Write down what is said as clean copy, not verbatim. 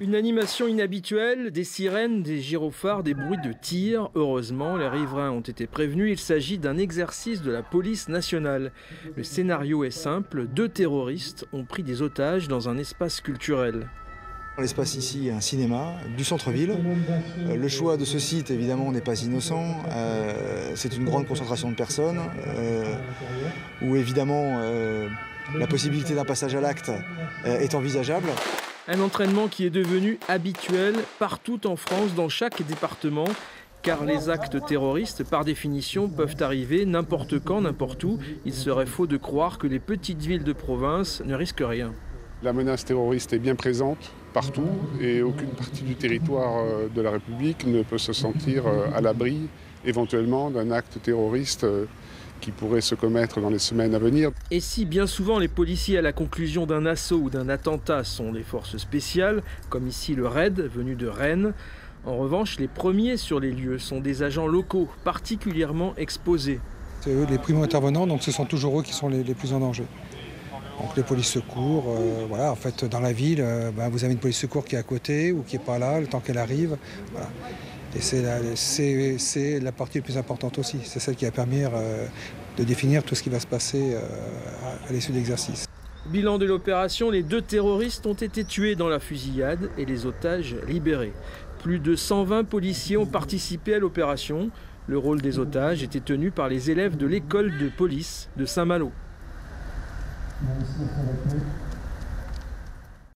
Une animation inhabituelle, des sirènes, des gyrophares, des bruits de tir. Heureusement, les riverains ont été prévenus. Il s'agit d'un exercice de la police nationale. Le scénario est simple. 2 terroristes ont pris des otages dans un espace culturel. L'espace ici est un cinéma du centre-ville. Le choix de ce site, évidemment, n'est pas innocent. C'est une grande concentration de personnes où, évidemment, la possibilité d'un passage à l'acte est envisageable. Un entraînement qui est devenu habituel partout en France, dans chaque département, car les actes terroristes, par définition, peuvent arriver n'importe quand, n'importe où. Il serait faux de croire que les petites villes de province ne risquent rien. La menace terroriste est bien présente partout et aucune partie du territoire de la République ne peut se sentir à l'abri éventuellement d'un acte terroriste qui pourrait se commettre dans les semaines à venir. Et si bien souvent les policiers à la conclusion d'un assaut ou d'un attentat sont des forces spéciales, comme ici le RAID venu de Rennes, en revanche les premiers sur les lieux sont des agents locaux particulièrement exposés. C'est eux les primo-intervenants, donc ce sont toujours eux qui sont les plus en danger. Donc les polices secours, voilà, en fait dans la ville, vous avez une police secours qui est à côté ou qui n'est pas là, le temps qu'elle arrive. Voilà. Et c'est la partie la plus importante aussi, c'est celle qui va permettre de définir tout ce qui va se passer à l'issue de l'exercice. Bilan de l'opération, les 2 terroristes ont été tués dans la fusillade et les otages libérés. Plus de 120 policiers ont participé à l'opération. Le rôle des otages était tenu par les élèves de l'école de police de Saint-Malo. Merci.